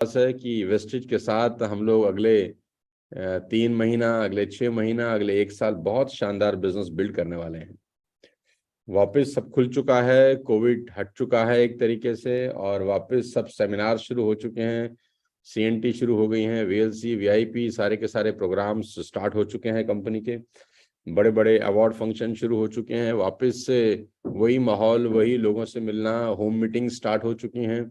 आस है कि वेस्टेज के साथ हम लोग अगले 3 महीना, अगले 6 महीना, अगले 1 साल बहुत शानदार बिजनेस बिल्ड करने वाले हैं। वापस सब खुल चुका है, कोविड हट चुका है एक तरीके से, और वापस सब सेमिनार शुरू हो चुके हैं, सीएनटी शुरू हो गई हैं, वीएलसी वीआईपी सारे के सारे प्रोग्राम्स स्टार्ट हो चुके हैं, कंपनी के बड़े बड़े अवार्ड फंक्शन शुरू हो चुके हैं। वापस से वही माहौल, वही लोगों से मिलना, होम मीटिंग स्टार्ट हो चुकी हैं।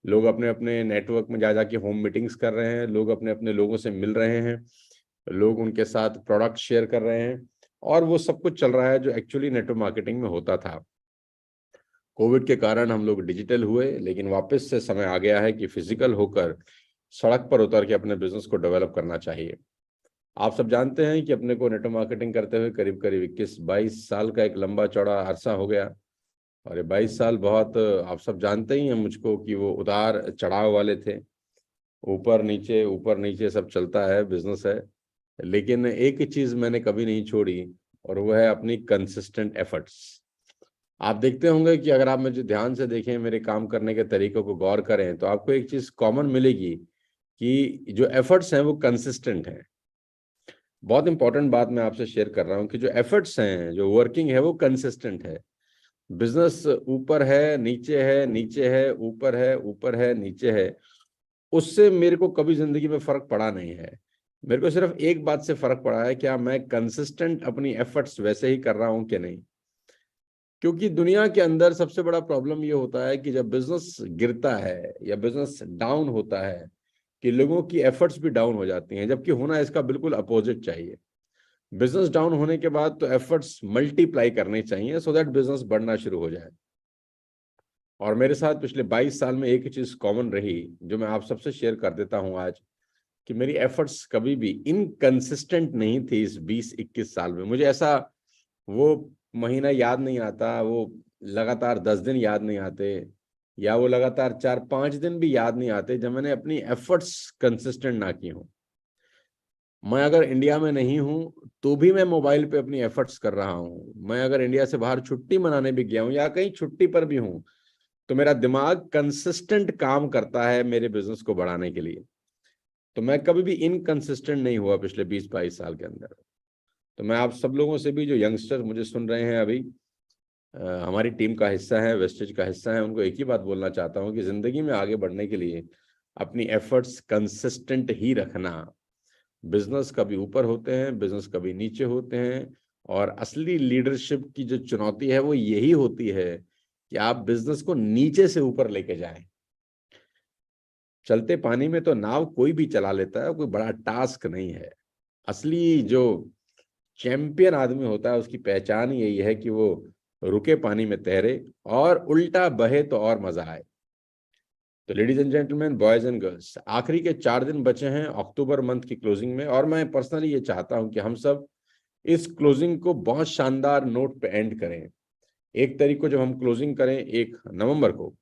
लोग अपने अपने नेटवर्क में जा जाके होम मीटिंग्स कर रहे हैं, लोग अपने अपने लोगों से मिल रहे हैं, लोग उनके साथ प्रोडक्ट शेयर कर रहे हैं, और वो सब कुछ चल रहा है जो एक्चुअली नेटवर्क मार्केटिंग में होता था। कोविड के कारण हम लोग डिजिटल हुए, लेकिन वापस से समय आ गया है कि फिजिकल होकर सड़क पर उतर के अपने बिजनेस को डेवलप करना चाहिए। आप सब जानते हैं कि अपने को नेटवर्क मार्केटिंग करते हुए करीब करीब 21-22 साल का एक लंबा चौड़ा अरसा हो गया। और ये 22 साल बहुत, आप सब जानते ही हैं मुझको कि वो उतार चढ़ाव वाले थे, ऊपर नीचे सब चलता है, बिजनेस है। लेकिन एक चीज मैंने कभी नहीं छोड़ी, और वो है अपनी कंसिस्टेंट एफर्ट्स। आप देखते होंगे कि अगर आप मुझे ध्यान से देखें, मेरे काम करने के तरीकों को गौर करें, तो आपको एक चीज कॉमन मिलेगी कि जो एफर्ट्स हैं वो कंसिस्टेंट हैं। बहुत इंपॉर्टेंट बात मैं आपसे शेयर कर रहा हूँ कि जो एफर्ट्स हैं, जो वर्किंग है, वो कंसिस्टेंट है। बिजनेस ऊपर है नीचे है, नीचे है ऊपर है, ऊपर है नीचे है, उससे मेरे को कभी जिंदगी में फर्क पड़ा नहीं है। मेरे को सिर्फ एक बात से फर्क पड़ा है, क्या मैं कंसिस्टेंट अपनी एफर्ट्स वैसे ही कर रहा हूं कि नहीं। क्योंकि दुनिया के अंदर सबसे बड़ा प्रॉब्लम ये होता है कि जब बिजनेस गिरता है या बिजनेस डाउन होता है, कि लोगों की एफर्ट्स भी डाउन हो जाती हैं, जबकि होना इसका बिल्कुल अपोजिट चाहिए। बिजनेस डाउन होने के बाद तो एफर्ट्स मल्टीप्लाई करने चाहिए, सो दैट बिजनेस बढ़ना शुरू हो जाए। और मेरे साथ पिछले 22 साल में एक ही चीज कॉमन रही, जो मैं आप सबसे शेयर कर देता हूं आज, कि मेरी एफर्ट्स कभी भी इनकंसिस्टेंट नहीं थी। इस 20-21 साल में मुझे ऐसा वो महीना याद नहीं आता, वो लगातार 10 दिन याद नहीं आते, या वो लगातार 4-5 दिन भी याद नहीं आते जब मैंने अपनी एफर्ट्स कंसिस्टेंट ना की हो। मैं अगर इंडिया में नहीं हूं तो भी मैं मोबाइल पे अपनी एफर्ट्स कर रहा हूं। मैं अगर इंडिया से बाहर छुट्टी मनाने भी गया हूं या कहीं छुट्टी पर भी हूं, तो मेरा दिमाग कंसिस्टेंट काम करता है मेरे बिजनेस को बढ़ाने के लिए। तो मैं कभी भी इनकंसिस्टेंट नहीं हुआ पिछले 20-22 साल के अंदर। तो मैं आप सब लोगों से भी, जो यंगस्टर मुझे सुन रहे हैं अभी, हमारी टीम का हिस्सा है, वेस्टेज का हिस्सा है, उनको एक ही बात बोलना चाहता हूँ कि जिंदगी में आगे बढ़ने के लिए अपनी एफर्ट्स कंसिस्टेंट ही रखना। बिजनेस कभी ऊपर होते हैं, बिजनेस कभी नीचे होते हैं, और असली लीडरशिप की जो चुनौती है वो यही होती है कि आप बिजनेस को नीचे से ऊपर लेके जाएं। चलते पानी में तो नाव कोई भी चला लेता है, कोई बड़ा टास्क नहीं है। असली जो चैंपियन आदमी होता है उसकी पहचान यही है कि वो रुके पानी में तैरे, और उल्टा बहे तो और मजा आए। तो ladies and gentleman, boys and girls, आखिरी के 4 दिन बचे हैं अक्टूबर मंथ की क्लोजिंग में, और मैं पर्सनली ये चाहता हूं कि हम सब इस क्लोजिंग को बहुत शानदार नोट पे एंड करें। 1 तारीख को जब हम क्लोजिंग करें, 1 नवंबर को,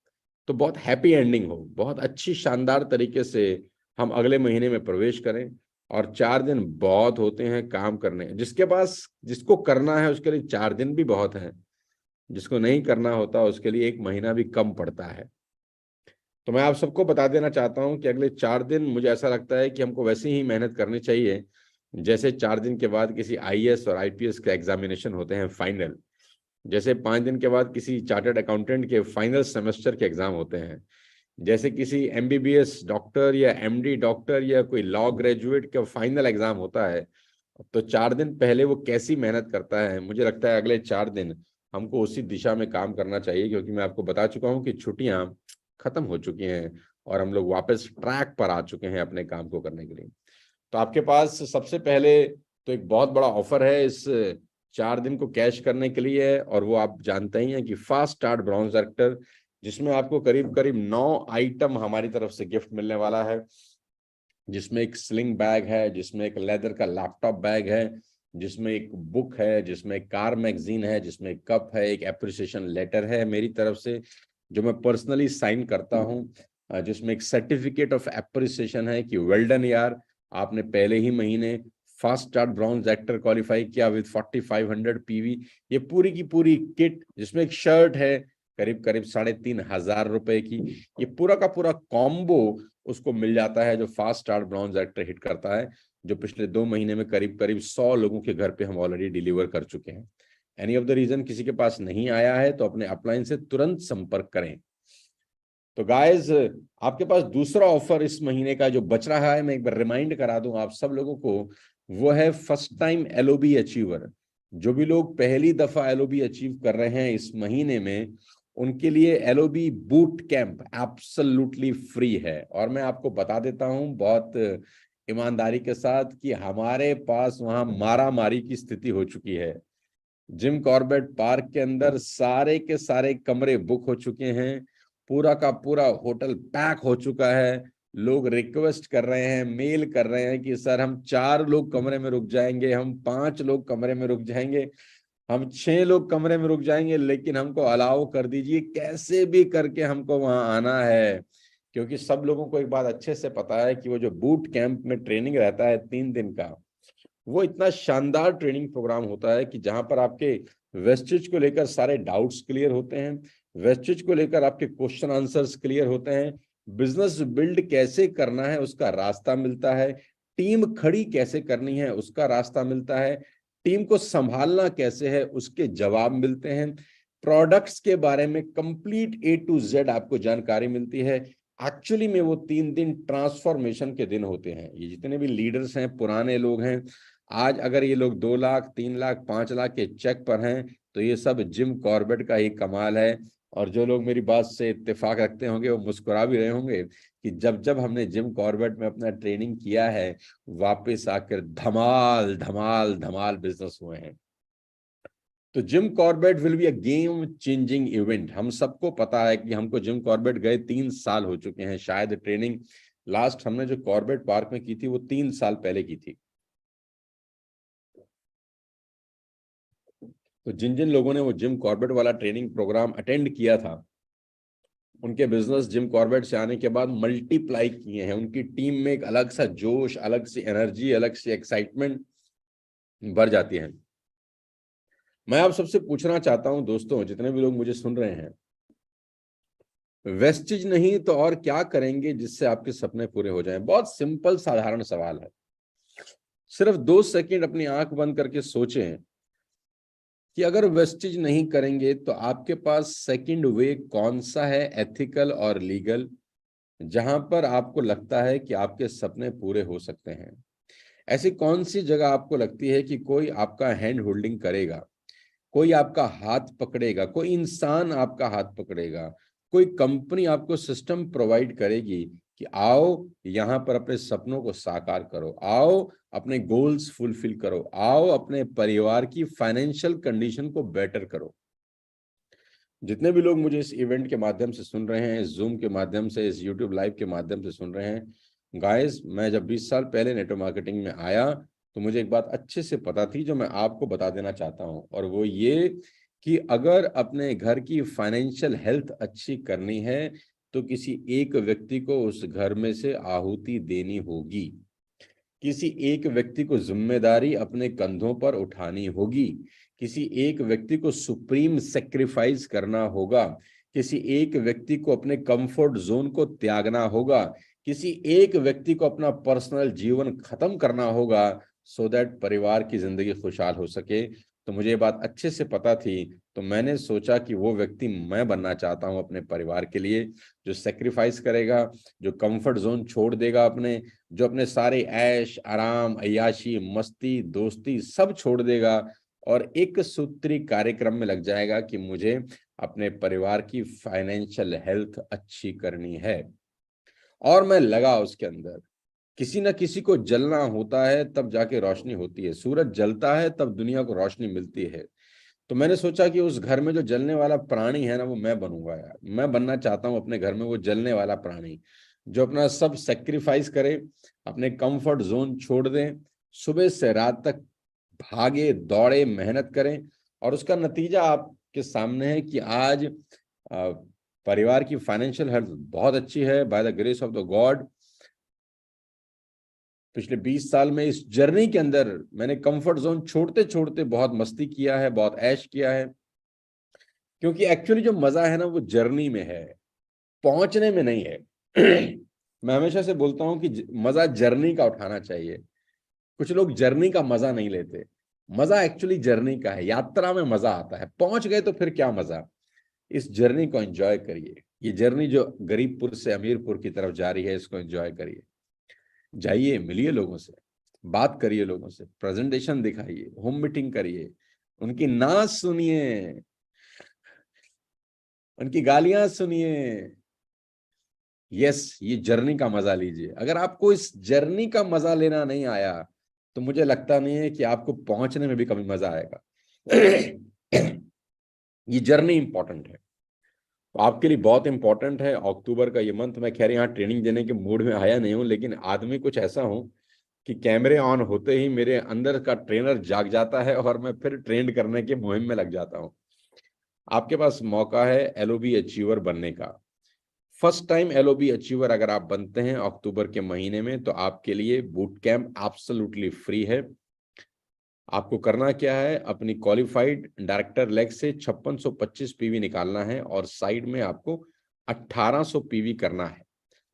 तो बहुत हैप्पी एंडिंग हो, बहुत अच्छी शानदार तरीके से हम अगले महीने में प्रवेश करें। और 4 दिन बहुत होते हैं काम करने, जिसके पास जिसको करना है उसके लिए 4 दिन भी बहुत हैं, जिसको नहीं करना होता उसके लिए 1 महीना भी कम पड़ता है। तो मैं आप सबको बता देना चाहता हूं कि अगले 4 दिन मुझे ऐसा लगता है कि हमको वैसे ही मेहनत करनी चाहिए जैसे 4 दिन के बाद किसी आईएएस और आईपीएस के एग्जामिनेशन होते हैं फाइनल, जैसे 5 दिन के बाद किसी चार्टर्ड अकाउंटेंट के फाइनल सेमेस्टर के एग्जाम होते हैं, जैसे किसी एमबीबीएस डॉक्टर या एमडी डॉक्टर या कोई लॉ ग्रेजुएट का फाइनल एग्जाम होता है। तो 4 दिन पहले वो कैसी मेहनत करता है, मुझे लगता है अगले 4 दिन हमको उसी दिशा में काम करना चाहिए, क्योंकि मैं आपको बता चुका हूँ कि छुट्टियां खत्म हो चुकी हैं और हम लोग वापस ट्रैक पर आ चुके हैं अपने काम को करने के लिए। तो आपके पास सबसे पहले तो एक बहुत बड़ा ऑफर है इस 4 दिन को कैश करने के लिए, और वो आप जानते ही हैं कि फास्ट स्टार्ट ब्रॉन्ज एक्टर, जिसमें आपको करीब करीब 9 आइटम हमारी तरफ से गिफ्ट मिलने वाला है, जिसमें एक स्लिंग बैग है, जिसमें एक लेदर का लैपटॉप बैग है, जिसमें एक बुक है, जिसमें एक कार मैगजीन है, जिसमें एक कप है, एक एप्रिसिएशन लेटर है मेरी तरफ से जो मैं पर्सनली साइन करता हूं, जिसमें एक सर्टिफिकेट ऑफ एप्रिसिएशन है कि वेल डन यार, आपने पहले ही महीने fast start bronze actor qualify किया विद 4500 पीवी। ये पूरी की पूरी किट, जिसमें एक शर्ट है करीब करीब 3500 रुपए की, ये पूरा का पूरा कॉम्बो उसको मिल जाता है, जो fast start bronze actor hit करता है, जो पिछले 2 महीने में करीब करीब 100 लोगों के घर पे हम ऑलरेडी डिलीवर कर चुके हैं। एनी ऑफ द रीजन किसी के पास नहीं आया है तो अपने अपलाइन से तुरंत संपर्क करें। तो गाइज, आपके पास दूसरा ऑफर इस महीने का जो बच रहा है, मैं एक बार रिमाइंड करा दूं आप सब लोगों को, वो है फर्स्ट टाइम एलओबी अचीवर। जो भी लोग पहली दफा एलओबी अचीव कर रहे हैं इस महीने में, उनके लिए LOB boot camp absolutely free है। और मैं आपको बता देता हूं बहुत ईमानदारी के साथ कि हमारे पास वहां मारा मारी की स्थिति हो चुकी है। जिम कॉर्बेट पार्क के अंदर सारे के सारे कमरे बुक हो चुके हैं, पूरा का पूरा होटल पैक हो चुका है। लोग रिक्वेस्ट कर रहे हैं, मेल कर रहे हैं कि सर हम 4 लोग कमरे में रुक जाएंगे, हम 5 लोग कमरे में रुक जाएंगे, हम 6 लोग कमरे में रुक जाएंगे, लेकिन हमको अलाउ कर दीजिए, कैसे भी करके हमको वहां आना है। क्योंकि सब लोगों को एक बात अच्छे से पता है कि वो जो बूट कैंप में ट्रेनिंग रहता है 3 दिन का, वो इतना शानदार ट्रेनिंग प्रोग्राम होता है कि जहां पर आपके वेस्टेज को लेकर सारे डाउट्स क्लियर होते हैं, वेस्टेज को लेकर आपके क्वेश्चन आंसर्स क्लियर होते हैं, बिजनेस बिल्ड कैसे करना है उसका रास्ता मिलता है, टीम खड़ी कैसे करनी है उसका रास्ता मिलता है, टीम को संभालना कैसे है उसके जवाब मिलते हैं, प्रोडक्ट्स के बारे में कंप्लीट A to Z आपको जानकारी मिलती है। एक्चुअली में वो 3 दिन ट्रांसफॉर्मेशन के दिन होते हैं। ये जितने भी लीडर्स हैं, पुराने लोग हैं, आज अगर ये लोग 2 लाख 3 लाख 5 लाख के चेक पर हैं, तो ये सब जिम कॉर्बेट का ही कमाल है। और जो लोग मेरी बात से इत्तेफाक रखते होंगे वो मुस्कुरा भी रहे होंगे कि जब जब हमने जिम कॉर्बेट में अपना ट्रेनिंग किया है, वापस आकर धमाल धमाल धमाल बिजनेस हुए हैं। तो Jim Corbett will be a game changing event. हम सबको पता है कि हमको जिम कॉर्बेट गए 3 साल हो चुके हैं, शायद ट्रेनिंग लास्ट हमने जो कॉर्बेट पार्क में की थी वो 3 साल पहले की थी। तो जिन जिन लोगों ने वो जिम कॉर्बेट वाला ट्रेनिंग प्रोग्राम अटेंड किया था, उनके बिजनेस जिम कॉर्बेट से आने के बाद मल्टीप्लाई किए हैं। उनकी टीम में एक अलग सा जोश, अलग सी एनर्जी, अलग सी एक्साइटमेंट भर जाती है। मैं आप सबसे पूछना चाहता हूं दोस्तों, जितने भी लोग मुझे सुन रहे हैं, वेस्टेज नहीं तो और क्या करेंगे जिससे आपके सपने पूरे हो जाएं? बहुत सिंपल साधारण सवाल है। सिर्फ 2 सेकंड अपनी आंख बंद करके सोचें कि अगर वेस्टेज नहीं करेंगे तो आपके पास सेकंड वे कौन सा है, एथिकल और लीगल, जहां पर आपको लगता है कि आपके सपने पूरे हो सकते हैं। ऐसी कौन सी जगह आपको लगती है कि कोई आपका हैंड होल्डिंग करेगा, कोई आपका हाथ पकड़ेगा, कोई इंसान आपका हाथ पकड़ेगा, कोई कंपनी आपको सिस्टम प्रोवाइड करेगी कि आओ यहां पर अपने सपनों को साकार करो, आओ अपने गोल्स फुलफिल करो, आओ अपने परिवार की फाइनेंशियल कंडीशन को बेटर करो। जितने भी लोग मुझे इस इवेंट के माध्यम से सुन रहे हैं, इस जूम के माध्यम से, इस यूट्यूब लाइव के माध्यम से सुन रहे हैं, गाइस, मैं जब 20 साल पहले नेटवर्क मार्केटिंग में आया तो मुझे एक बात अच्छे से पता थी जो मैं आपको बता देना चाहता हूं, और वो ये कि अगर अपने घर की फाइनेंशियल हेल्थ अच्छी करनी है तो किसी एक व्यक्ति को उस घर में से आहुति देनी होगी, किसी एक व्यक्ति को जिम्मेदारी अपने कंधों पर उठानी होगी, किसी एक व्यक्ति को सुप्रीम सेक्रीफाइस करना होगा, किसी एक व्यक्ति को अपने कंफर्ट जोन को त्यागना होगा, किसी एक व्यक्ति को अपना पर्सनल जीवन खत्म करना होगा, सो दैट परिवार की जिंदगी खुशहाल हो सके। तो मुझे ये बात अच्छे से पता थी, तो मैंने सोचा कि वो व्यक्ति मैं बनना चाहता हूं अपने परिवार के लिए, जो सेक्रीफाइस करेगा, जो कंफर्ट जोन छोड़ देगा अपने, जो अपने सारे ऐश आराम अय्याशी मस्ती दोस्ती सब छोड़ देगा और एक सूत्री कार्यक्रम में लग जाएगा कि मुझे अपने परिवार की फाइनेंशियल हेल्थ अच्छी करनी है। और मैं लगा उसके अंदर। किसी न किसी को जलना होता है तब जाके रोशनी होती है, सूरज जलता है तब दुनिया को रोशनी मिलती है। तो मैंने सोचा कि उस घर में जो जलने वाला प्राणी है ना, वो मैं बनूंगा यार। मैं बनना चाहता हूँ अपने घर में वो जलने वाला प्राणी, जो अपना सब सेक्रीफाइस करे, अपने कंफर्ट जोन छोड़ दें, सुबह से रात तक भागे दौड़े मेहनत करें, और उसका नतीजा आपके सामने है कि आज परिवार की फाइनेंशियल हेल्थ बहुत अच्छी है by the grace of the God. पिछले 20 साल में इस जर्नी के अंदर मैंने कंफर्ट जोन छोड़ते छोड़ते बहुत मस्ती किया है, बहुत ऐश किया है, क्योंकि एक्चुअली जो मजा है ना वो जर्नी में है, पहुंचने में नहीं है। मैं हमेशा से बोलता हूं कि मजा जर्नी का उठाना चाहिए। कुछ लोग जर्नी का मजा नहीं लेते। मजा एक्चुअली जर्नी का है, यात्रा में मजा आता है, पहुंच गए तो फिर क्या मजा। इस जर्नी को एंजॉय करिए। ये जर्नी जो गरीबपुर से अमीरपुर की तरफ जा रही है, इसको एंजॉय करिए। जाइए, मिलिए लोगों से, बात करिए लोगों से, प्रेजेंटेशन दिखाइए, होम मीटिंग करिए, उनकी नाच सुनिए, उनकी गालियां सुनिए। यस, ये जर्नी का मजा लीजिए। अगर आपको इस जर्नी का मजा लेना नहीं आया तो मुझे लगता नहीं है कि आपको पहुंचने में भी कभी मजा आएगा। ये जर्नी इंपॉर्टेंट है, तो आपके लिए बहुत इंपॉर्टेंट है। अक्टूबर का ये मंथ, मैं खैर यहाँ ट्रेनिंग देने के मूड में आया नहीं हूँ, लेकिन आदमी कुछ ऐसा हूँ कि कैमरे ऑन होते ही मेरे अंदर का ट्रेनर जाग जाता है और मैं फिर ट्रेंड करने के मुहिम में लग जाता हूँ। आपके पास मौका है एलओबी अचीवर बनने का। फर्स्ट टाइम एलओबी अचीवर अगर आप बनते हैं अक्टूबर के महीने में, तो आपके लिए बूट कैंप एब्सोल्युटली फ्री है। आपको करना क्या है, अपनी क्वालिफाइड डायरेक्टर लेग से 5625 पीवी निकालना है और साइड में आपको 1800 पीवी करना है।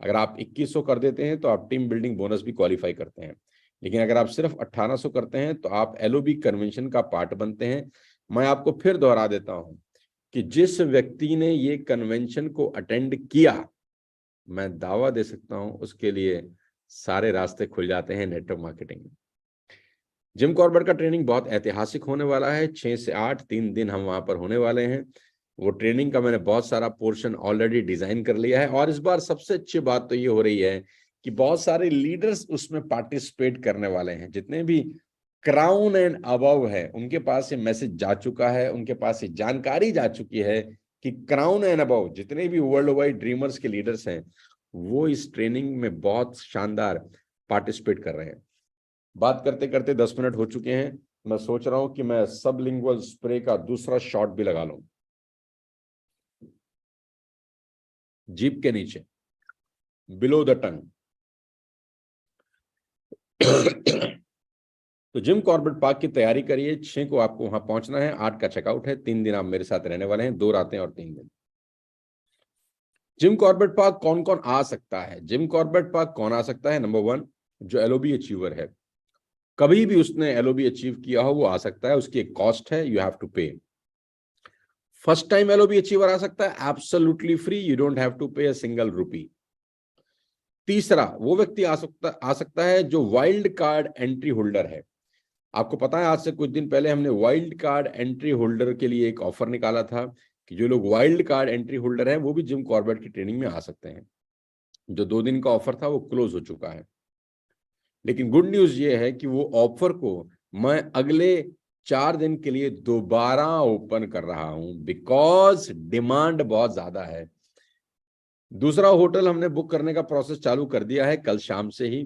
अगर आप 2100 कर देते हैं तो आप टीम बिल्डिंग बोनस भी क्वालिफाई करते हैं, लेकिन अगर आप सिर्फ 1800 करते हैं तो आप एलओबी कन्वेंशन का पार्ट बनते हैं। मैं आपको फिर दोहरा देता हूं कि जिस व्यक्ति ने ये कन्वेंशन को अटेंड किया, मैं दावा दे सकता हूं उसके लिए सारे रास्ते खुल जाते हैं नेटवर्क मार्केटिंग में। जिम कॉर्बेट का ट्रेनिंग बहुत ऐतिहासिक होने वाला है। 6 से 8 3 दिन हम वहां पर होने वाले हैं। वो ट्रेनिंग का मैंने बहुत सारा पोर्शन ऑलरेडी डिजाइन कर लिया है, और इस बार सबसे अच्छी बात तो ये हो रही है कि बहुत सारे लीडर्स उसमें पार्टिसिपेट करने वाले हैं। जितने भी क्राउन एंड अबव है उनके पास ये मैसेज जा चुका है, उनके पास ये जानकारी जा चुकी है कि क्राउन एंड अबव जितने भी वर्ल्ड वाइड ड्रीमर्स के लीडर्स हैं वो इस ट्रेनिंग में बहुत शानदार पार्टिसिपेट कर रहे हैं। बात करते करते 10 मिनट हो चुके हैं। मैं सोच रहा हूं कि मैं सबलिंगुअल स्प्रे का दूसरा शॉट भी लगा लूं जीभ के नीचे, बिलो द टंग। तो जिम कॉर्बेट पार्क की तैयारी करिए। 6 को आपको वहां पहुंचना है, 8 का चेकआउट है। 3 दिन आप मेरे साथ रहने वाले हैं, 2 रातें और 3 दिन। जिम कॉर्बेट पार्क कौन कौन आ सकता है? जिम कॉर्बेट पार्क कौन आ सकता है? नंबर 1, जो एलओबी अचीवर है, कभी भी उसने एलओबी अचीव किया हो वो आ सकता है। उसकी एक कॉस्ट है, you have to pay. First time LOB achiever आ सकता है, absolutely free, you don't have to pay a single rupee. तीसरा, वो व्यक्ति आ सकता है जो वाइल्ड कार्ड एंट्री होल्डर है। आपको पता है आज से कुछ दिन पहले हमने वाइल्ड कार्ड एंट्री होल्डर के लिए एक ऑफर निकाला था कि जो लोग वाइल्ड कार्ड एंट्री होल्डर हैं वो भी जिम कॉर्बेट की ट्रेनिंग में आ सकते हैं। जो 2 दिन का ऑफर था वो क्लोज हो चुका है, लेकिन गुड न्यूज ये है कि वो ऑफर को मैं अगले 4 दिन के लिए दोबारा ओपन कर रहा हूं, बिकॉज डिमांड बहुत ज्यादा है। दूसरा होटल हमने बुक करने का प्रोसेस चालू कर दिया है कल शाम से ही,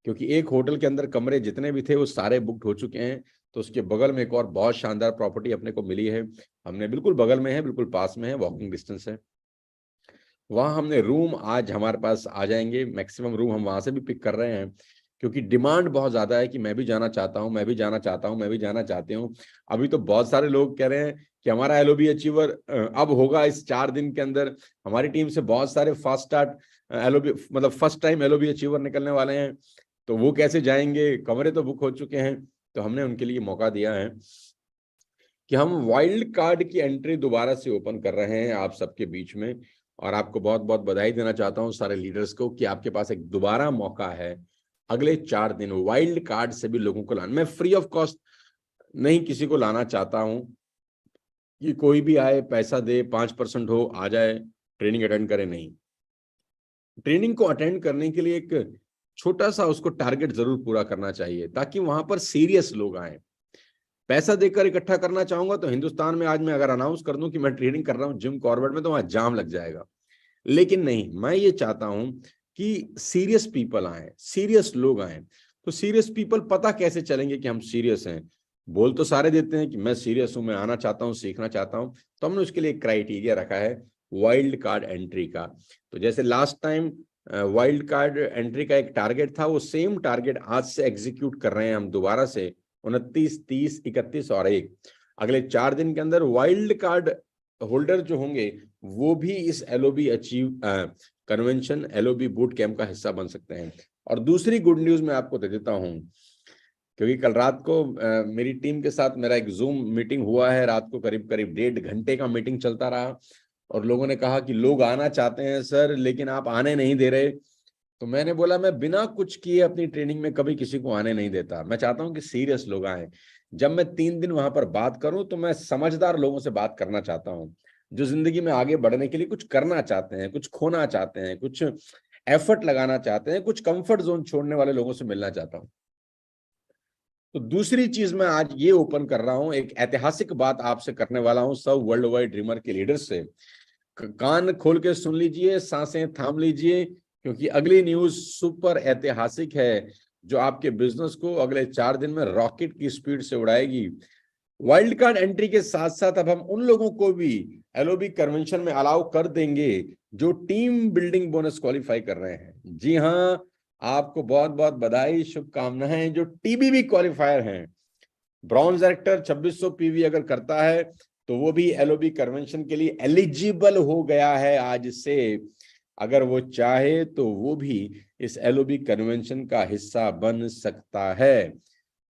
क्योंकि एक होटल के अंदर कमरे जितने भी थे वो सारे बुकड हो चुके हैं। तो उसके बगल में एक और बहुत शानदार प्रॉपर्टी अपने को मिली है। हमने बिल्कुल बगल में है, बिल्कुल पास में है, वॉकिंग डिस्टेंस है। वहां हमने रूम आज हमारे पास आ जाएंगे, मैक्सिमम रूम हम वहां से भी पिक कर रहे हैं, क्योंकि डिमांड बहुत ज्यादा है कि मैं भी जाना चाहता हूं, मैं भी जाना चाहता हूं, मैं भी जाना चाहती हूँ। अभी तो बहुत सारे लोग कह रहे हैं कि हमारा एलओबी अचीवर अब होगा इस 4 दिन के अंदर। हमारी टीम से बहुत सारे फास्ट स्टार्ट एलओबी मतलब फर्स्ट टाइम एलओबी अचीवर निकलने वाले हैं, तो वो कैसे जाएंगे, कमरे तो बुक हो चुके हैं। तो हमने उनके लिए मौका दिया है कि हम वाइल्ड कार्ड की एंट्री दोबारा से ओपन कर रहे हैं आप सबके बीच में। और आपको बहुत बहुत बधाई देना चाहता हूं सारे लीडर्स को कि आपके पास एक दोबारा मौका है अगले 4 दिन वाइल्ड कार्ड से भी लोगों को लाना। मैं फ्री ऑफ कॉस्ट नहीं किसी को लाना चाहता हूं कि कोई भी आए, पैसा दे, 5% हो, आ जाए, ट्रेनिंग अटेंड करे, नहीं। ट्रेनिंग को अटेंड करने के लिए एक छोटा सा उसको टारगेट जरूर पूरा करना चाहिए, ताकि वहां पर सीरियस लोग आए। पैसा देकर इकट्ठा करना चाहूंगा तो हिंदुस्तान में आज मैं अगर अनाउंस कर दूं कि मैं ट्रेनिंग कर रहा हूं जिम कॉर्बेट में, तो वहां जाम लग जाएगा। लेकिन नहीं, मैं ये चाहता हूं कि सीरियस पीपल आए, सीरियस लोग आए। तो सीरियस पीपल पता कैसे चलेंगे कि हम सीरियस हैं? बोल तो सारे देते हैं कि मैं सीरियस हूं, मैं आना चाहता हूं, सीखना चाहता हूं। तो हमने उसके लिए एक क्राइटेरिया रखा है वाइल्ड कार्ड एंट्री का। तो जैसे last time wild card entry का एक टारगेट था, वो सेम टारगेट आज से एग्जीक्यूट कर रहे हैं हम दोबारा से। 29, 30, 31 और 1, अगले 4 दिन के अंदर वाइल्ड कार्ड होल्डर जो होंगे वो भी इस LOB achieve convention LOB boot camp का हिस्सा बन सकते हैं। और दूसरी गुड न्यूज मैं आपको दे देता हूं, क्योंकि कल रात को मेरी टीम के साथ मेरा एक जूम मीटिंग हुआ है। रात को करीब करीब 1.5 घंटे का मीटिंग चलता रहा, और लोगों ने कहा कि लोग आना चाहते हैं सर, लेकिन आप आने नहीं दे रहे। तो मैंने बोला मैं बिना कुछ किए अपनी ट्रेनिंग में कभी किसी को आने नहीं देता। मैं चाहता हूं कि सीरियस लोग आए। जब मैं 3 दिन वहां पर बात करूं तो मैं समझदार लोगों से बात करना चाहता हूं, जो जिंदगी में आगे बढ़ने के लिए कुछ करना चाहते हैं, कुछ खोना चाहते हैं, कुछ एफर्ट लगाना चाहते हैं, कुछ कंफर्ट जोन छोड़ने वाले लोगों से मिलना चाहता हूं। तो दूसरी चीज मैं आज ये ओपन कर रहा हूं, एक ऐतिहासिक बात आपसे करने वाला हूं सब वर्ल्ड वाइड ड्रीमर के लीडर से। कान खोल के सुन लीजिए, सांसें थाम लीजिए, क्योंकि अगली न्यूज सुपर ऐतिहासिक है, जो आपके बिजनेस को अगले 4 दिन में रॉकेट की स्पीड से उड़ाएगी। वाइल्ड कार्ड एंट्री के साथ साथ अब हम उन लोगों को भी एलओबी कन्वेंशन में अलाउ कर देंगे जो टीम बिल्डिंग बोनस क्वालिफाई कर रहे हैं। जी हाँ, आपको बहुत बहुत बधाई, शुभकामनाएं। जो टीबीबी क्वालिफायर हैं, ब्रॉन्ज डायरेक्टर 2600 पीवी अगर करता है तो वो भी एलओबी कन्वेंशन के लिए एलिजिबल हो गया है आज से। अगर वो चाहे तो वो भी इस एलओबी कन्वेंशन का हिस्सा बन सकता है।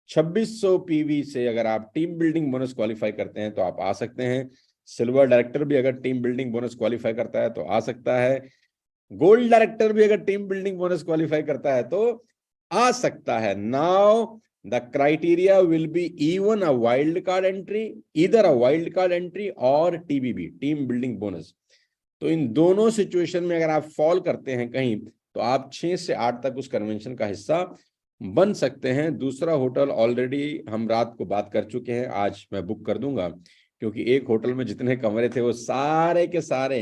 2600 पीवी से अगर आप टीम बिल्डिंग बोनस क्वालिफाई करते हैं तो आप आ सकते हैं। सिल्वर डायरेक्टर भी अगर टीम बिल्डिंग बोनस क्वालिफाई करता है तो आ सकता है। गोल्ड डायरेक्टर भी अगर टीम बिल्डिंग बोनस क्वालिफाई करता है तो आ सकता है। Now the criteria will be even a wild card entry, इधर अ वाइल्ड कार्ड एंट्री और टीबीबी टीम बिल्डिंग बोनस। तो इन दोनों सिचुएशन में अगर आप फॉल करते हैं कहीं, तो आप 6 से 8 तक उस कन्वेंशन का हिस्सा बन सकते हैं। दूसरा होटल ऑलरेडी हम रात को बात कर चुके हैं, आज मैं बुक कर दूंगा, क्योंकि एक होटल में जितने कमरे थे वो सारे के सारे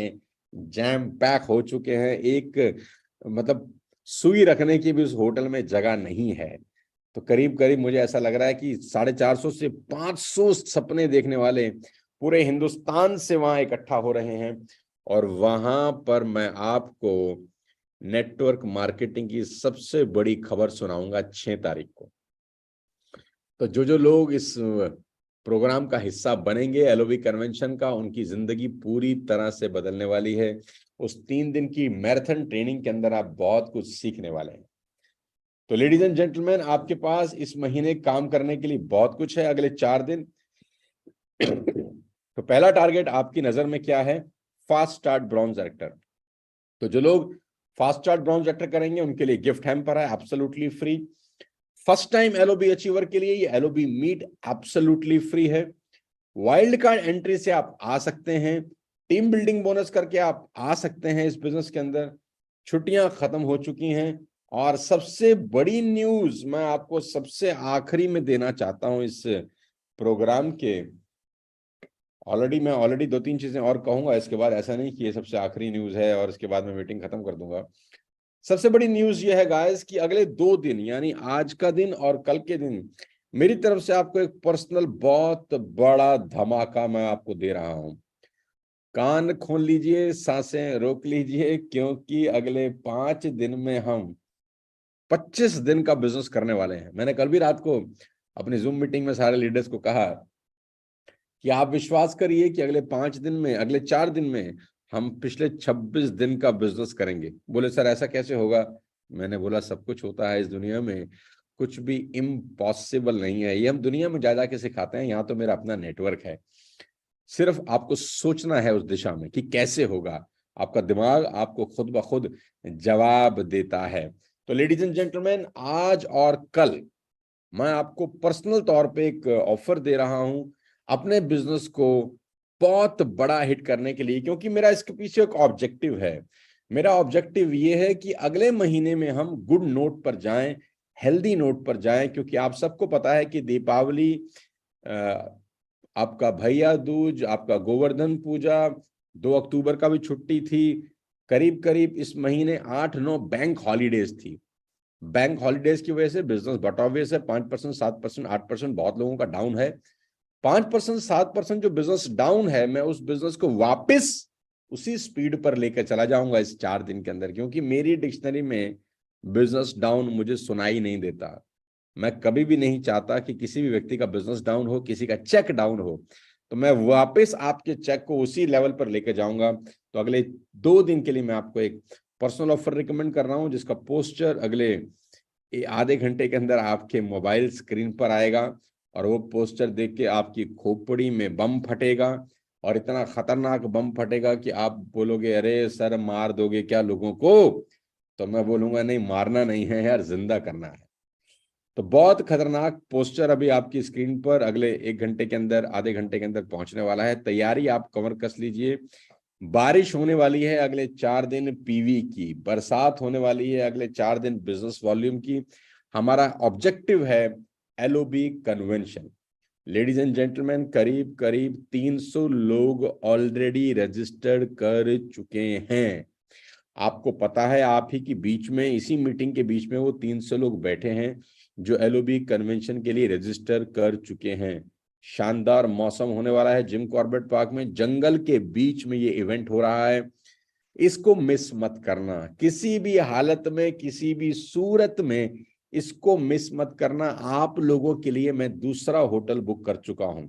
जैम पैक हो चुके हैं। एक मतलब सुई रखने की भी उस होटल में जगह नहीं है। तो करीब करीब मुझे ऐसा लग रहा है कि 450 से 500 सपने देखने वाले पूरे हिंदुस्तान से वहां इकट्ठा हो रहे हैं। और वहां पर मैं आपको नेटवर्क मार्केटिंग की सबसे बड़ी खबर सुनाऊंगा 6 तारीख को। तो जो लोग इस प्रोग्राम का हिस्सा बनेंगे एलओबी कन्वेंशन का, उनकी जिंदगी पूरी तरह से बदलने वाली है। उस 3 दिन की मैराथन ट्रेनिंग के अंदर आप बहुत कुछ सीखने वाले हैं। तो लेडीज एंड जेंटलमैन, आपके पास इस महीने काम करने के लिए बहुत कुछ है अगले 4 दिन। तो पहला टारगेट आपकी नजर में क्या है? Fast start bronze director. तो जो लोग फास्ट स्टार्ट ब्रॉन्ज डायरेक्टर करेंगे उनके लिए गिफ्ट हैम्पर है absolutely free. First time LOB achiever के लिए ये एलओबी मीट एब्सोल्युटली फ्री है। वाइल्ड कार्ड एंट्री से आप आ सकते हैं, टीम बिल्डिंग बोनस करके आप आ सकते हैं इस बिजनेस के अंदर। छुट्टियां खत्म हो चुकी हैं। और सबसे बड़ी न्यूज मैं आपको सबसे आखिरी में देना चाहता हूं इस प्रोग्राम के। मैं ऑलरेडी 2-3 चीजें और कहूंगा इसके बाद, ऐसा नहीं कि ये सबसे आखिरी न्यूज है और इसके बाद मैं मीटिंग खत्म कर दूंगा। सबसे बड़ी न्यूज ये है गाइस कि अगले 2 दिन यानी आज का दिन और कल के दिन मेरी तरफ से आपको एक पर्सनल बहुत बड़ा धमाका मैं आपको दे रहा हूं। कान खोल लीजिए, सांसें रोक लीजिए, क्योंकि अगले 5 दिन में हम 25 दिन का बिजनेस करने वाले हैं। मैंने कल भी रात को अपनी जूम मीटिंग में सारे लीडर्स को कहा कि आप विश्वास करिए कि अगले 5 दिन में, अगले 4 दिन में हम पिछले 26 दिन का बिजनेस करेंगे। बोले सर ऐसा कैसे होगा? मैंने बोला सब कुछ होता है इस दुनिया में, कुछ भी इम्पॉसिबल नहीं है। ये हम दुनिया में जा जाके सिखाते हैं, यहाँ तो मेरा अपना नेटवर्क है। सिर्फ आपको सोचना है उस दिशा में कि कैसे होगा। आपका दिमाग आपको खुद ब खुद जवाब देता है। तो लेडीज एंड जेंटलमैन, आज और कल मैं आपको पर्सनल तौर पे एक ऑफर दे रहा हूं अपने बिजनेस को बहुत बड़ा हिट करने के लिए, क्योंकि मेरा इसके पीछे एक ऑब्जेक्टिव है। मेरा ऑब्जेक्टिव ये है कि अगले महीने में हम गुड नोट पर जाएं, हेल्दी नोट पर जाएं, क्योंकि आप सबको पता है कि दीपावली, आपका भैया दूज, आपका गोवर्धन पूजा, 2 अक्टूबर का भी छुट्टी थी। करीब करीब इस महीने 8-9 बैंक हॉलीडेज थी। बैंक हॉलीडेज की वजह से बिजनेस बट ऑब्वियस है 5%, 7%, 8% बहुत लोगों का डाउन है। 5%, 7% जो बिजनेस डाउन है, मैं उस बिजनेस को वापस उसी स्पीड पर लेकर चला जाऊंगा इस 4 दिन के अंदर, क्योंकि मेरी डिक्शनरी में बिजनेस डाउन मुझे सुनाई नहीं देता। मैं कभी भी नहीं चाहता कि किसी भी व्यक्ति का बिजनेस डाउन हो, किसी का चेक डाउन हो। तो तो मैं वापस आपके चेक को उसी लेवल पर लेके जाऊंगा। तो अगले 2 दिन के लिए मैं आपको एक पर्सनल ऑफर रिकमेंड कर रहा हूं, जिसका पोस्टर अगले आधे घंटे के अंदर आपके मोबाइल स्क्रीन पर आएगा, और वो पोस्टर देख के आपकी खोपड़ी में बम फटेगा, और इतना खतरनाक बम फटेगा कि आप बोलोगे अरे सर मार दोगे क्या लोगों को? तो मैं बोलूंगा नहीं, मारना नहीं है यार, जिंदा करना है। तो बहुत खतरनाक पोस्टर अभी आपकी स्क्रीन पर अगले 1 घंटे के अंदर, आधे घंटे के अंदर पहुंचने वाला है। तैयारी आप कमर कस लीजिए। बारिश होने वाली है अगले 4 दिन पीवी की, बरसात होने वाली है अगले 4 दिन बिजनेस वॉल्यूम की। हमारा ऑब्जेक्टिव है LOB convention. Ladies and gentleman, करीब करीब 300 लोग ऑलरेडी रजिस्टर्ड कर चुके हैं। आपको पता है, आप ही के बीच में, इसी मीटिंग के बीच में वो 300 लोग बैठे हैं जो एलओबी कन्वेंशन के लिए रजिस्टर कर चुके हैं। शानदार मौसम होने वाला है जिम कॉर्बेट पार्क में, जंगल के बीच में ये इवेंट हो रहा है। इसको मिस मत करना, किसी भी हालत में, किसी भी सूरत में इसको मिस मत करना। आप लोगों के लिए मैं दूसरा होटल बुक कर चुका हूं,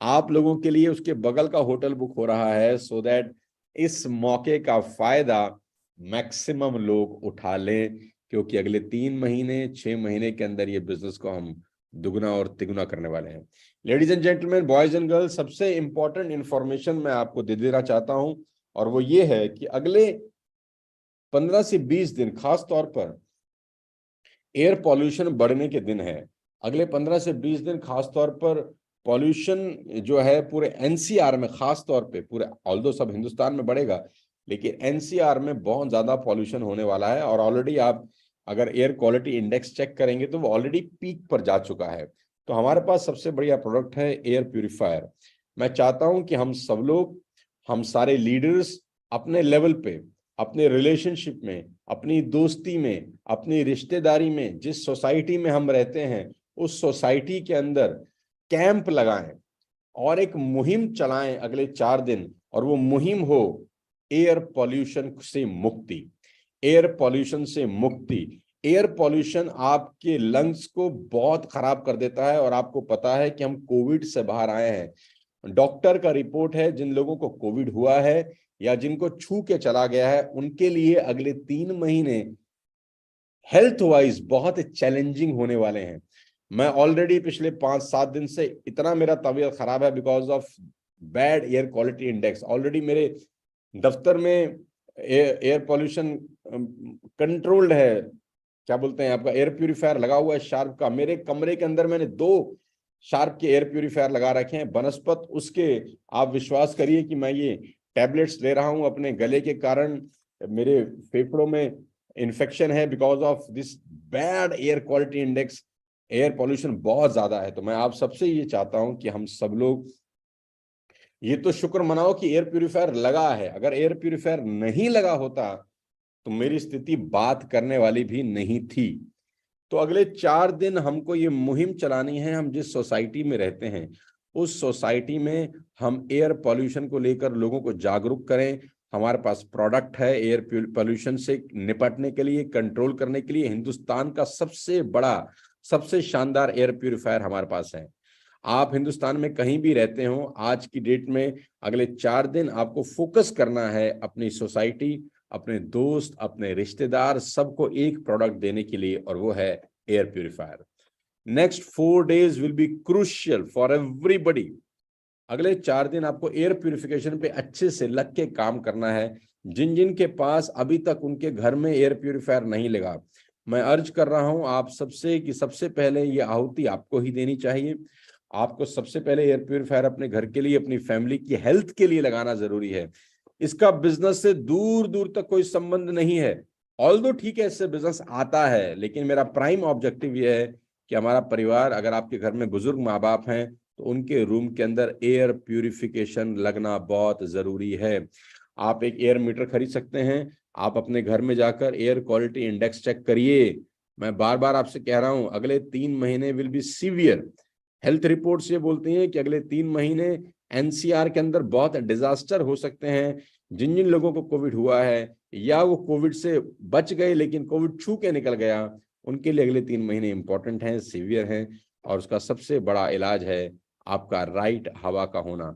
आप लोगों के लिए उसके बगल का होटल बुक हो रहा है, सो दैट इस मौके का फायदा मैक्सिमम लोग उठा लें, क्योंकि अगले 3 महीने 6 महीने के अंदर ये बिजनेस को हम दुगना और तिगुना करने वाले हैं। Ladies and gentleman, boys and girls, सबसे इंपॉर्टेंट इंफॉर्मेशन मैं आपको दे देना चाहता हूं, और वो ये है कि अगले 15 से 20 दिन खास तौर पर एयर पॉल्यूशन बढ़ने के दिन है। अगले 15 से 20 दिन खास तौर पर पॉल्यूशन जो है पूरे एनसीआर में, खास तौर पे पूरे, ऑल्दो सब हिंदुस्तान में बढ़ेगा, लेकिन एनसीआर में बहुत ज्यादा पॉल्यूशन होने वाला है। और ऑलरेडी आप अगर एयर क्वालिटी इंडेक्स चेक करेंगे तो वो ऑलरेडी पीक पर जा चुका है। तो हमारे पास सबसे बढ़िया प्रोडक्ट है एयर प्यूरिफायर। मैं चाहता हूं कि हम सब लोग, हम सारे लीडर्स अपने लेवल पे, अपने रिलेशनशिप में, अपनी दोस्ती में, अपनी रिश्तेदारी में, जिस सोसाइटी में हम रहते हैं उस सोसाइटी के अंदर कैंप लगाएं और एक मुहिम चलाएं अगले 4 दिन, और वो मुहिम हो एयर पॉल्यूशन से मुक्ति। एयर पॉल्यूशन से मुक्ति। एयर पॉल्यूशन आपके लंग्स को बहुत खराब कर देता है, और आपको पता है कि हम कोविड से बाहर आए हैं। डॉक्टर का रिपोर्ट है, जिन लोगों को कोविड हुआ है या जिनको छू के चला गया है, उनके लिए अगले 3 महीने हेल्थ वाइज बहुत चैलेंजिंग होने वाले हैं। मैं ऑलरेडी पिछले 5-7 दिन से इतना मेरा तबीयत खराब है because of bad air quality index. Already मेरे दफ्तर में एयर पॉल्यूशन कंट्रोल्ड है, क्या बोलते हैं आपका, एयर प्यूरिफायर लगा हुआ है शार्प का। मेरे कमरे के अंदर मैंने 2 शार्प के एयर प्यूरिफायर लगा रखे हैं बनस्पत उसके। आप विश्वास करिए कि मैं ये टैबलेट्स ले रहा हूं अपने गले के कारण, मेरे फेफड़ों में इन्फेक्शन है because of this bad air quality index. Air pollution बहुत ज्यादा है। तो मैं आप सबसे ये चाहता हूं कि हम सब लोग ये तो शुक्र मनाओ कि एयर प्यूरिफायर लगा है। अगर एयर प्यूरिफायर नहीं लगा होता तो मेरी स्थिति बात करने वाली भी नहीं थी। तो अगले 4 दिन हमको ये मुहिम चलानी है। हम जिस सोसाइटी में रहते हैं उस सोसाइटी में हम एयर पॉल्यूशन को लेकर लोगों को जागरूक करें। हमारे पास प्रोडक्ट है एयर पॉल्यूशन से निपटने के लिए, कंट्रोल करने के लिए। हिंदुस्तान का सबसे बड़ा, सबसे शानदार एयर प्यूरिफायर हमारे पास है। आप हिंदुस्तान में कहीं भी रहते हो, आज की डेट में अगले 4 दिन आपको फोकस करना है अपनी सोसाइटी, अपने दोस्त, अपने रिश्तेदार, सबको एक प्रोडक्ट देने के लिए, और वो है air purifier. Next 4 days will be crucial for everybody. अगले 4 दिन आपको एयर प्यूरिफिकेशन पे अच्छे से लग के काम करना है। जिन जिन के पास अभी तक उनके घर में एयर प्यूरिफायर नहीं लगा, मैं अर्ज कर रहा हूं आप सबसे कि सबसे पहले ये आहुति आपको ही देनी चाहिए। आपको सबसे पहले एयर प्यूरिफायर अपने घर के लिए, अपनी फैमिली की हेल्थ के लिए लगाना जरूरी है। इसका बिजनेस से दूर दूर तक कोई संबंध नहीं है। ऑल्दो ठीक है, इससे बिजनेस आता है, लेकिन मेरा प्राइम ऑब्जेक्टिव यह है कि हमारा परिवार, अगर आपके घर में बुजुर्ग माँ बाप हैं तो उनके रूम के अंदर एयर प्यूरिफिकेशन लगना बहुत जरूरी है। आप एक एयर मीटर खरीद सकते हैं, आप अपने घर में जाकर एयर क्वालिटी इंडेक्स चेक करिए। मैं बार बार आपसे कह रहा हूं, अगले 3 महीने will be severe. Health reports ये बोलती हैं कि अगले 3 महीने एनसीआर के अंदर बहुत डिजास्टर हो सकते हैं। जिन जिन लोगों को कोविड हुआ है या वो कोविड से बच गए लेकिन कोविड छू के निकल गया, उनके लिए अगले 3 महीने इंपॉर्टेंट हैं, सीवियर हैं, और उसका सबसे बड़ा इलाज है आपका राइट हवा का होना।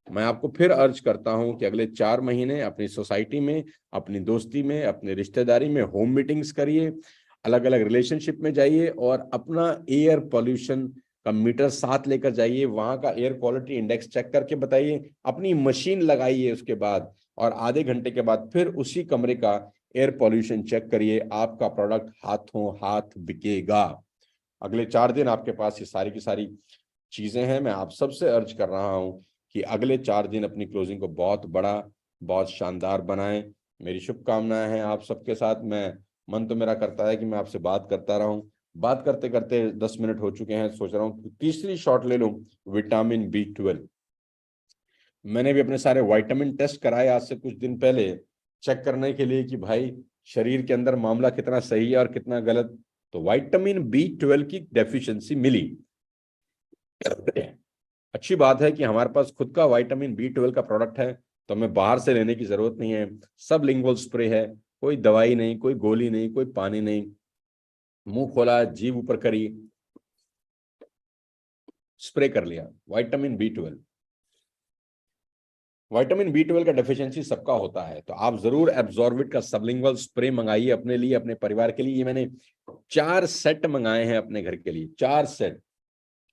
मैं आपको फिर अर्ज करता हूं कि अगले 4 महीने अपनी सोसाइटी में, अपनी दोस्ती में, अपनी रिश्तेदारी में होम मीटिंग्स करिए, अलग अलग रिलेशनशिप में जाइए और अपना एयर पॉल्यूशन का मीटर साथ लेकर जाइए, वहां का एयर क्वालिटी इंडेक्स चेक करके बताइए, अपनी मशीन लगाइए उसके बाद, और आधे घंटे के बाद फिर उसी कमरे का एयर पॉल्यूशन चेक करिए। आपका प्रोडक्ट हाथों हाथ बिकेगा। अगले 4 दिन आपके पास ये सारी की सारी चीजें हैं। मैं आप सबसे अर्ज कर रहा हूं कि अगले 4 दिन अपनी क्लोजिंग को बहुत बड़ा, बहुत शानदार बनाएं। मेरी शुभकामनाएं हैं आप सबके साथ। मन तो मेरा करता है कि मैं आपसे बात करता रहूं। बात करते करते 10 मिनट हो चुके हैं, सोच रहा हूं तीसरी शॉट ले लूं, विटामिन B12। मैंने भी अपने सारे विटामिन टेस्ट कराए आज से कुछ दिन पहले, चेक करने के लिए कि भाई शरीर के अंदर मामला कितना सही है और कितना गलत। तो विटामिन B12 की डेफिशिएंसी मिली। अच्छी बात है कि हमारे पास खुद का विटामिन B12 का प्रोडक्ट है, तो हमें बाहर से लेने की जरूरत नहीं है। सब लिंगुअल स्प्रे है, कोई दवाई नहीं, कोई गोली नहीं, कोई पानी नहीं। मुंह खोला, जीभ ऊपर करी, स्प्रे कर लिया। विटामिन B12, विटामिन B12 का डेफिशिएंसी सबका होता है, तो आप जरूर एब्जॉर्बिट का सबलिंगुअल स्प्रे मंगाइए अपने लिए, अपने परिवार के लिए। ये मैंने 4 सेट मंगाए हैं अपने घर के लिए, 4 सेट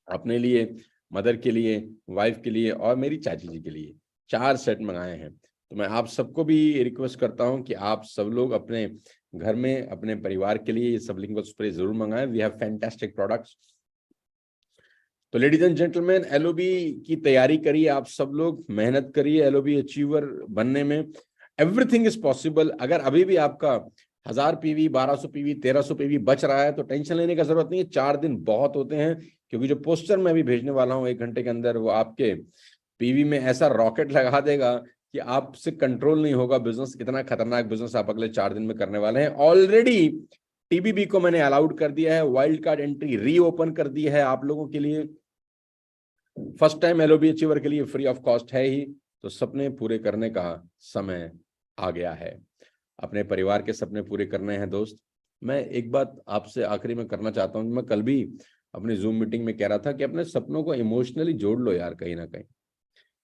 अपने लिए, मदर के लिए, वाइफ के लिए और मेरी चाची जी के लिए 4 सेट मंगाए हैं। तो मैं आप सबको भी रिक्वेस्ट करता हूं कि आप सब लोग अपने घर में, अपने परिवार के लिए ये सबलिंगुअल स्प्रे जरूर मंगाएं। We have fantastic products. तो लेडीज एंड जेंटलमैन, LOB की तैयारी करिए, आप सब लोग मेहनत करिए LOB अचीवर बनने में। Everything is possible. अगर अभी भी आपका 1000 PV, 1200 PV, 1300 PV बच रहा है तो टेंशन लेने का जरूरत नहीं है। 4 दिन बहुत होते हैं, क्योंकि जो पोस्टर मैं अभी भेजने वाला हूं 1 घंटे के अंदर, वो आपके PV में ऐसा रॉकेट लगा देगा कि आपसे कंट्रोल नहीं होगा बिजनेस। इतना खतरनाक बिजनेस आप अगले 4 दिन में करने वाले हैं। ऑलरेडी TBB को मैंने अलाउड कर दिया है, वाइल्ड कार्ड एंट्री रीओपन कर दी है आप लोगों के लिए। फर्स्ट टाइम LOB अचीवर के लिए फ्री ऑफ कॉस्ट है ही। तो सपने पूरे करने का समय आ गया है। अपने परिवार के सपने पूरे करने हैं दोस्त। मैं एक बात आपसे आखिरी में करना चाहता हूँ। मैं कल भी अपनी जूम मीटिंग में कह रहा था कि अपने सपनों को इमोशनली जोड़ लो यार, कहीं ना कहीं,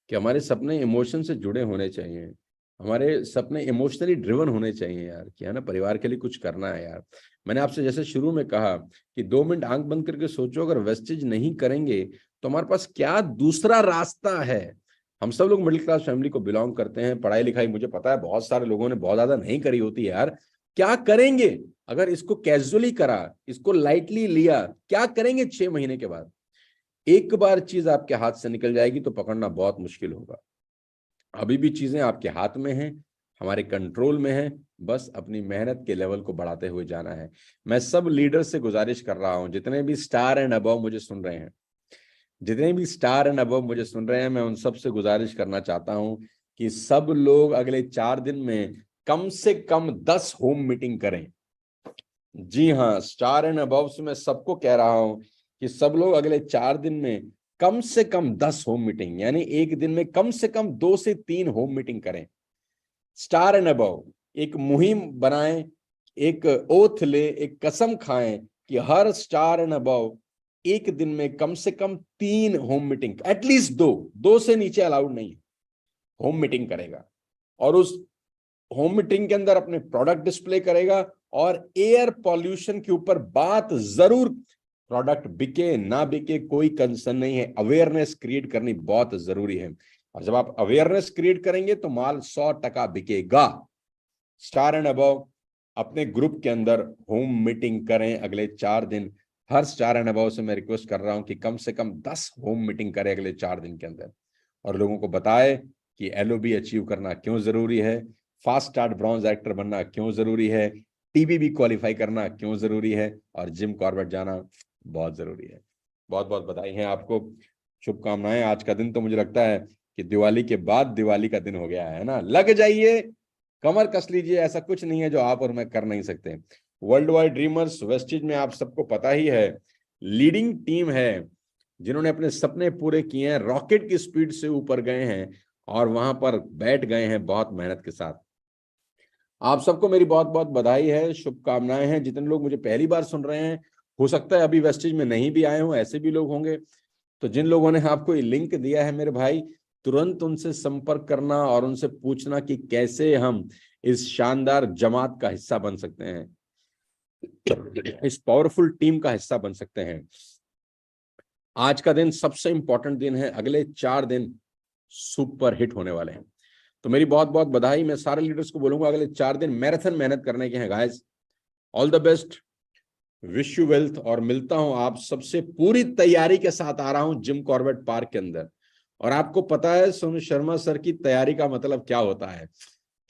कि हमारे सपने इमोशन से जुड़े होने चाहिए। हमारे सपने इमोशनली ड्रिवन होने चाहिए यार, कि है ना, परिवार के लिए कुछ करना है यार। मैंने आपसे जैसे शुरू में कहा कि 2 मिनट आंख बंद करके सोचो, अगर वेस्टेज नहीं करेंगे तो हमारे पास क्या दूसरा रास्ता है। हम सब लोग मिडिल क्लास फैमिली को बिलोंग करते हैं। पढ़ाई लिखाई मुझे पता है बहुत सारे लोगों ने बहुत ज्यादा नहीं करी होती है यार। क्या करेंगे अगर इसको कैजुअली करा, इसको लाइटली लिया, क्या करेंगे 6 महीने के बाद? एक बार चीज आपके हाथ से निकल जाएगी तो पकड़ना बहुत मुश्किल होगा। अभी भी चीजें आपके हाथ में हैं, हमारे कंट्रोल में है। बस अपनी मेहनत के लेवल को बढ़ाते हुए जाना है। मैं सब लीडर से गुजारिश कर रहा हूं, जितने भी स्टार एंड अबव मुझे सुन रहे हैं, जितने भी स्टार एंड अबव मुझे सुन रहे हैं, मैं उन सब से गुजारिश करना चाहता हूं कि सब लोग अगले 4 दिन में कम से कम 10 होम मीटिंग करें। जी हाँ, स्टार एंड अबव से मैं सबको कह रहा हूं कि सब लोग अगले 4 दिन में कम से कम 10 होम मीटिंग, यानी एक दिन में कम से कम 2 से 3 होम मीटिंग करें। स्टार एंड अबव एक मुहिम बनाएं, एक ओथ ले, एक कसम खाएं कि हर स्टार एंड अबव एक दिन में कम से कम 3 होम मीटिंग, एटलीस्ट 2 से नीचे अलाउड नहीं है, होम मीटिंग करेगा। और उस होम मीटिंग के अंदर अपने प्रोडक्ट डिस्प्ले करेगा और एयर पॉल्यूशन के ऊपर बात जरूर। प्रोडक्ट बिके ना बिके कोई कंसर्न नहीं है, अवेयरनेस क्रिएट करनी बहुत जरूरी है। और जब आप अवेयरनेस क्रिएट करेंगे तो माल 100% बिकेगा। स्टार एंड अबव अपने ग्रुप के अंदर होम मीटिंग करें अगले 4 दिन। हर स्टार एंड अबव से मैं रिक्वेस्ट कर रहा हूं कि कम से कम 10 होम मीटिंग करें अगले 4 दिन के अंदर, और लोगों को बताए कि LOB अचीव करना क्यों जरूरी है, फास्ट स्टार्ट ब्रॉन्ज एक्टर बनना क्यों जरूरी है, TBB क्वालिफाई करना क्यों जरूरी है, और जिम कॉर्बेट जाना बहुत जरूरी है। बहुत बहुत बधाई है आपको, शुभकामनाएं। आज का दिन तो मुझे लगता है कि दिवाली के बाद दिवाली का दिन हो गया है ना। लग जाइए, कमर कस लीजिए, ऐसा कुछ नहीं है जो आप और मैं कर नहीं सकते। वर्ल्ड वाइड ड्रीमर्स वेस्टेज में आप सबको पता ही है, लीडिंग टीम है जिन्होंने अपने सपने पूरे किए हैं, रॉकेट की स्पीड से ऊपर गए हैं और वहां पर बैठ गए हैं बहुत मेहनत के साथ। आप सबको मेरी बहुत बहुत बधाई है, शुभकामनाएं हैं। जितने लोग मुझे पहली बार सुन रहे हैं, हो सकता है अभी वेस्टेज में नहीं भी आए हों, ऐसे भी लोग होंगे, तो जिन लोगों ने आपको ये लिंक दिया है मेरे भाई, तुरंत उनसे संपर्क करना और उनसे पूछना कि कैसे हम इस शानदार जमात का हिस्सा बन सकते हैं, इस पावरफुल टीम का हिस्सा बन सकते हैं। आज का दिन सबसे इंपॉर्टेंट दिन है, अगले 4 दिन सुपर हिट होने वाले हैं। तो मेरी बहुत बहुत बधाई। मैं सारे लीडर्स को बोलूंगा अगले 4 दिन मैराथन मेहनत करने के हैं guys. All the best, wish you wealth. और मिलता हूं आप सबसे पूरी तैयारी के साथ आ रहा हूं जिम कॉर्बेट पार्क के अंदर। और आपको पता है सोनू शर्मा सर की तैयारी का मतलब क्या होता है।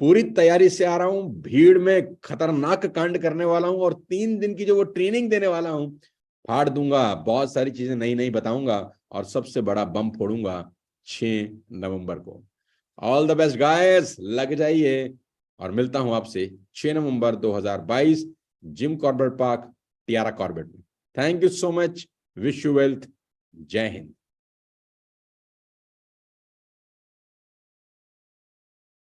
पूरी तैयारी से आ रहा हूं, भीड़ में खतरनाक कांड करने वाला हूं और 3 दिन की जो वो ट्रेनिंग देने वाला हूं, फाड़ दूंगा। बहुत सारी चीजें नई नई बताऊंगा और सबसे बड़ा बम फोड़ूंगा 6 नवंबर को। ऑल द बेस्ट गाइस, लग जाइए। और मिलता हूं आपसे 6 नवंबर 2022 Jim Corbett park, Tiara Corbett में। Thank you so much. Wish you wealth. जय हिंद।